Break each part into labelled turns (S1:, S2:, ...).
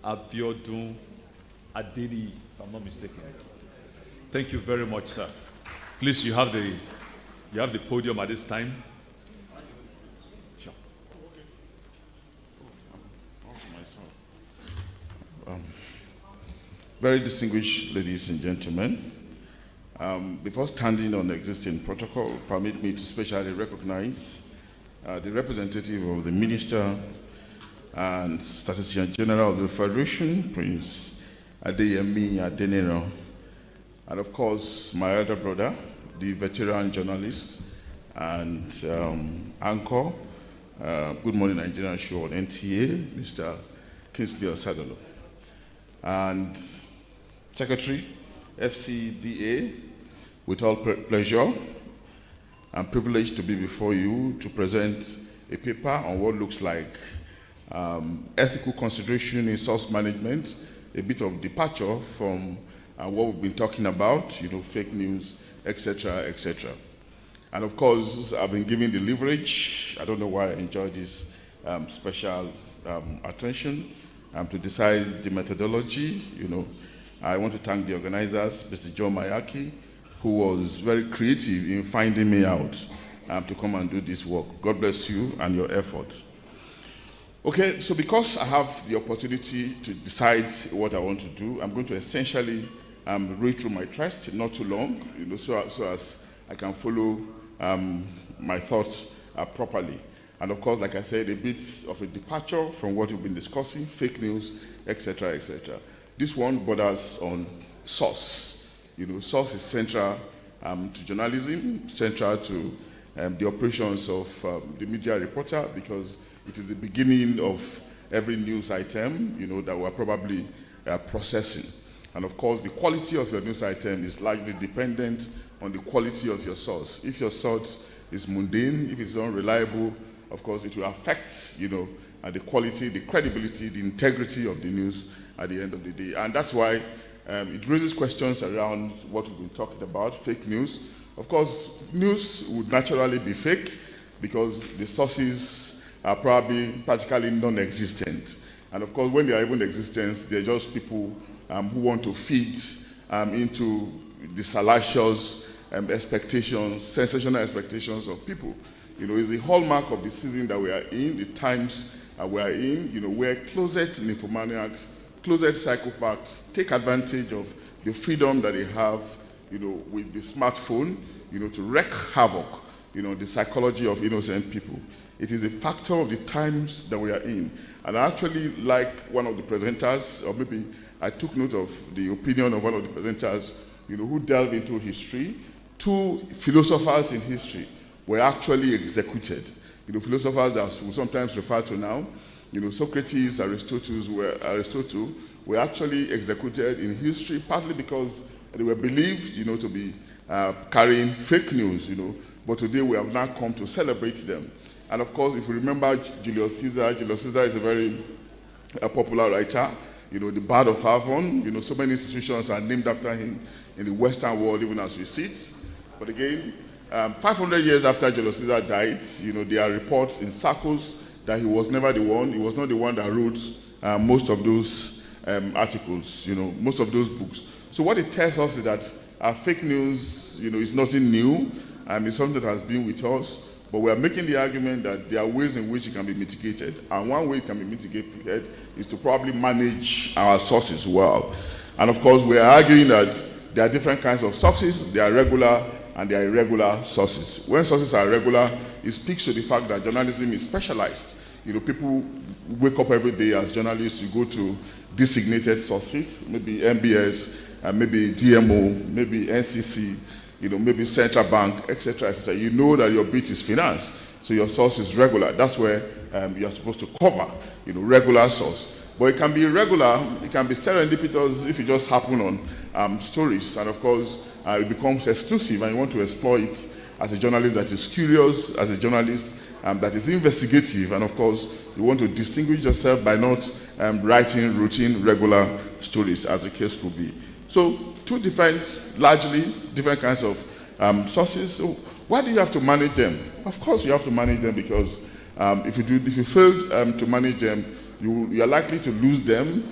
S1: Abiodun Adeniyi, if I'm not mistaken. Thank you very much, sir. Please, you have the podium at this time. Sure.
S2: Very distinguished ladies and gentlemen, before standing on existing protocol, permit me to specially recognize the representative of the Minister and Statistician General of the Federation, Prince Abiodun Adeniyi, and of course my elder brother, the veteran journalist and anchor, Good Morning Nigeria show on NTA, Mr. Kingsley Osadolo, and Secretary, FCDA, with all pleasure, I'm privileged to be before you to present a paper on what looks like ethical consideration in source management, a bit of departure from what we've been talking about, fake news, etc., etc. And of course, I've been given the leverage. I don't know why I enjoy this special attention to decide the methodology. I want to thank the organizers, Mr. Joe Mayaki, who was very creative in finding me out to come and do this work. God bless you and your efforts. Okay, so because I have the opportunity to decide what I want to do, I'm going to essentially read through my text, not too long, so as I can follow my thoughts properly. And of course, like I said, a bit of a departure from what we've been discussing, fake news, etc., etc. This one borders on source. Source is central to journalism, central to the operations of the media reporter, because it is the beginning of every news item, that we're probably processing. And of course, the quality of your news item is largely dependent on the quality of your source. If your source is mundane, if it's unreliable, of course, it will affect, the quality, the credibility, the integrity of the news at the end of the day. And that's why it raises questions around what we've been talking about, fake news. Of course, news would naturally be fake because the sources are probably practically non-existent. And of course, when they are even existent, they're just people who want to feed into the salacious expectations, sensational expectations of people. It's the hallmark of the season that we are in, the times we are in, where closet nymphomaniacs, closet psychopaths take advantage of the freedom that they have, with the smartphone, to wreak havoc, the psychology of innocent people. It is a factor of the times that we are in. And I actually like one of the presenters, or maybe I took note of the opinion of one of the presenters, who delved into history. Two philosophers in history were actually executed. Philosophers that we sometimes refer to now, Socrates, Aristotle were actually executed in history, partly because they were believed, to be carrying fake news, but today we have now come to celebrate them. And of course, if you remember Julius Caesar is a very popular writer, the Bard of Avon, so many institutions are named after him in the Western world, even as we sit. But again, 500 years after Julius Caesar died, there are reports in circles that he was never the one. He was not the one that wrote most of those articles, most of those books. So what it tells us is that fake news, is nothing new. It's something that has been with us. But we are making the argument that there are ways in which it can be mitigated. And one way it can be mitigated is to probably manage our sources well. And of course, we are arguing that there are different kinds of sources. There are regular and there are irregular sources. When sources are regular, it speaks to the fact that journalism is specialized. People wake up every day as journalists, you go to designated sources, maybe MBS, maybe DMO, maybe NCC, maybe central bank, etc., etc. You know that your beat is finance, so your source is regular. That's where you're supposed to cover, regular source. But it can be irregular, it can be serendipitous if it just happen on stories. And of course, it becomes exclusive and you want to explore it as a journalist that is curious, as a journalist that is investigative. And of course, you want to distinguish yourself by not writing routine, regular stories, as the case could be. So, two largely different kinds of sources. So, why do you have to manage them? Of course, you have to manage them because if you fail to manage them, you are likely to lose them.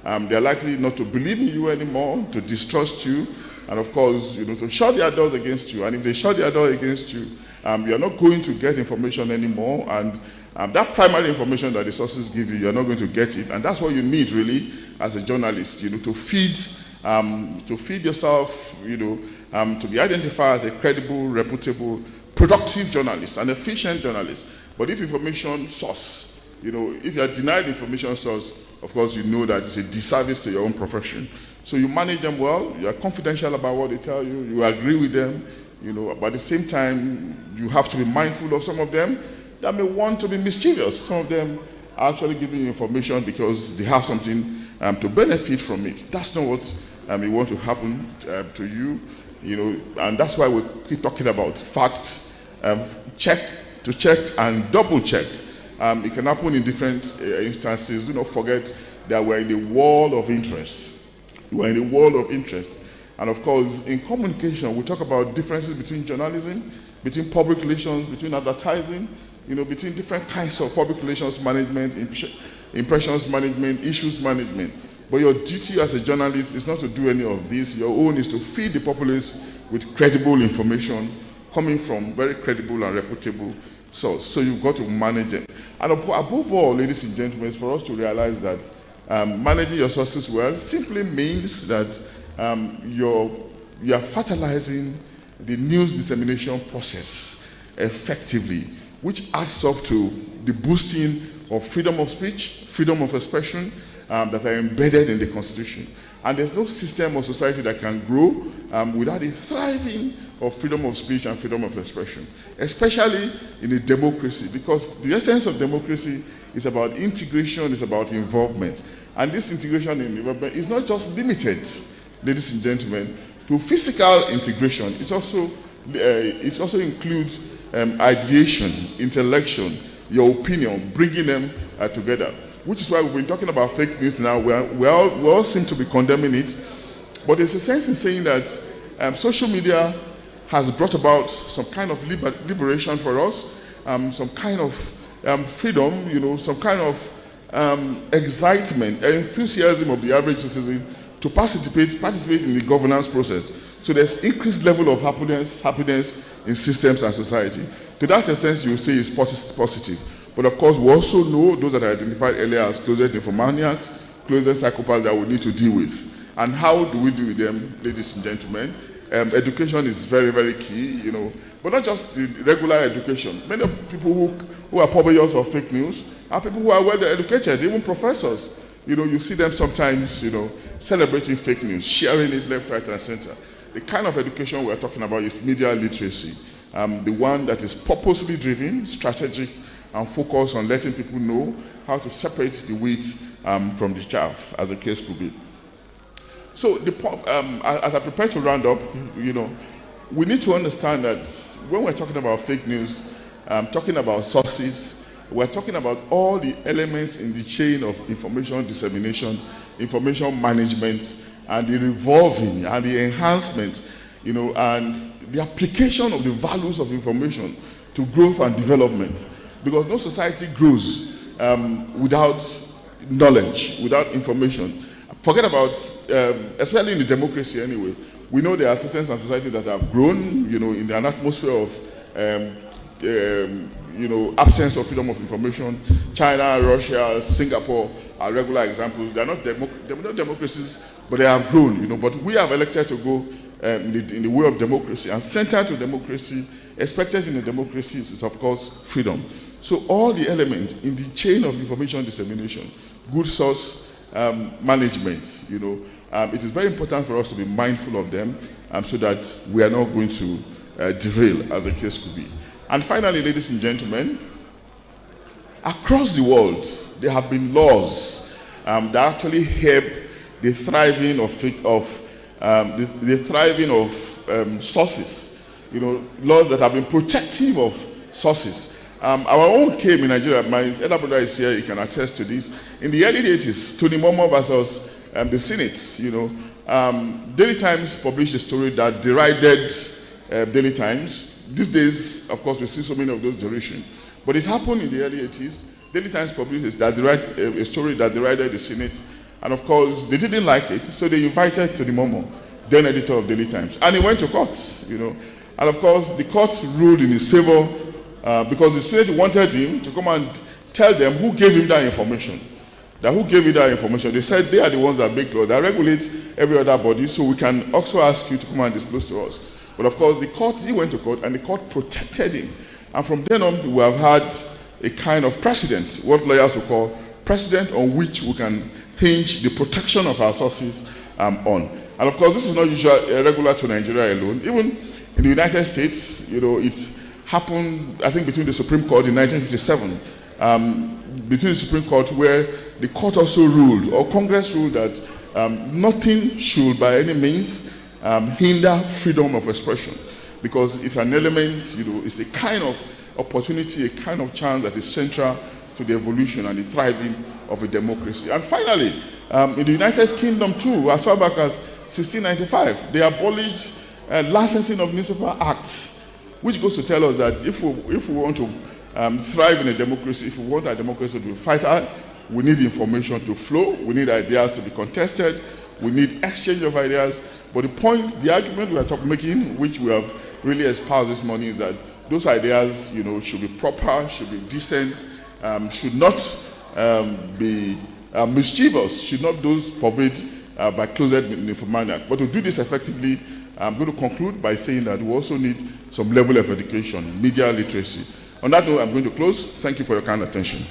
S2: They are likely not to believe in you anymore, to distrust you, and of course, to shut their doors against you. And if they shut their door against you, you are not going to get information anymore. And that primary information that the sources give you, you are not going to get it. And that's what you need, really, as a journalist, to feed yourself, to be identified as a credible, reputable, productive journalist, an efficient journalist. But if information source, if you are denied information source, of course, you know that it's a disservice to your own profession. So you manage them well, you are confidential about what they tell you, you agree with them, but at the same time, you have to be mindful of some of them that may want to be mischievous. Some of them are actually giving you information because they have something to benefit from it. That's not what we want to happen to you, and that's why we keep talking about facts, check and double check. It can happen in different instances. Do not forget that we're in the world of interest. We're in the world of interest. And of course, in communication, we talk about differences between journalism, between public relations, between advertising, between different kinds of public relations management, impressions management, issues management. But your duty as a journalist is not to do any of this. Your own is to feed the populace with credible information coming from very credible and reputable source. So you've got to manage it. And above all, ladies and gentlemen, for us to realize that managing your sources well simply means that you are fertilizing the news dissemination process effectively, which adds up to the boosting of freedom of speech, freedom of expression that are embedded in the Constitution. And there's no system or society that can grow without a thriving of freedom of speech and freedom of expression, especially in a democracy, because the essence of democracy is about integration, it's about involvement. And this integration and involvement is not just limited, ladies and gentlemen, to physical integration. It also includes ideation, intellection, your opinion, bringing them together. Which is why we've been talking about fake news now. We all seem to be condemning it. But there's a sense in saying that social media has brought about some kind of liberation for us, some kind of freedom, some kind of excitement, enthusiasm of the average citizen to participate in the governance process. So there's increased level of happiness in systems and society. To that extent, you will say it's positive. But of course, we also know those that are identified earlier as closet nymphomaniacs, closet psychopaths that we need to deal with. And how do we deal with them, ladies and gentlemen? Education is very, very key, but not just the regular education. Many people who are purveyors of fake news are people who are well educated, even professors. You see them sometimes, celebrating fake news, sharing it left, right, and center. The kind of education we're talking about is media literacy, the one that is purposely driven, strategic, and focus on letting people know how to separate the wheat from the chaff, as the case could be. So, as I prepare to round up, we need to understand that when we're talking about fake news, talking about sources, we're talking about all the elements in the chain of information dissemination, information management, and the revolving and the enhancement, and the application of the values of information to growth and development. Because no society grows without knowledge, without information. Forget about, especially in the democracy anyway, we know there are systems and societies that have grown, in an atmosphere of, absence of freedom of information. China, Russia, Singapore are regular examples. They're not democracies, but they have grown, But we have elected to go in the way of democracy. And central to democracy, expected in a democracy is, of course, freedom. So all the elements in the chain of information dissemination, good source management, it is very important for us to be mindful of them so that we are not going to derail, as the case could be. And finally, ladies and gentlemen, across the world, there have been laws that actually help the thriving of sources, laws that have been protective of sources. Our own came in Nigeria. My elder brother is here, he can attest to this. In the early 80s, Tony Momo versus the Senate, Daily Times published a story that derided Daily Times. These days, of course, we see so many of those derision. But it happened in the early 80s. Daily Times published that a story that derided the Senate, and of course they didn't like it, so they invited to the Momo, then editor of Daily Times, and he went to court, and of course the court ruled in his favor because the Senate wanted him to come and tell them who gave him that information. They said they are the ones that make law, that regulate every other body, so we can also ask you to come and disclose to us. But of course he went to court, and the court protected him. And from then on, we have had a kind of precedent, what lawyers will call precedent, on which we can hinge the protection of our sources on. And of course, this is not usually regular to Nigeria alone. Even in the United States, it's happened, I think, between the Supreme Court in 1957, between the Supreme Court, where the court also ruled, or Congress ruled, that nothing should by any means hinder freedom of expression, because it's an element, it's a kind of opportunity, a kind of chance that is central to the evolution and the thriving of a democracy. And finally, in the United Kingdom too, as far back as 1695, they abolished licensing of newspaper acts, which goes to tell us that if we want to thrive in a democracy, if we want our democracy to be vital, we need information to flow, we need ideas to be contested, we need exchange of ideas. But the argument we are making, which we have really espoused this morning, is that those ideas, should be proper, should be decent, should not be mischievous, should not those pervade by closet nymphomaniac. But to do this effectively, I'm going to conclude by saying that we also need some level of education, media literacy. On that note, I'm going to close. Thank you for your kind attention.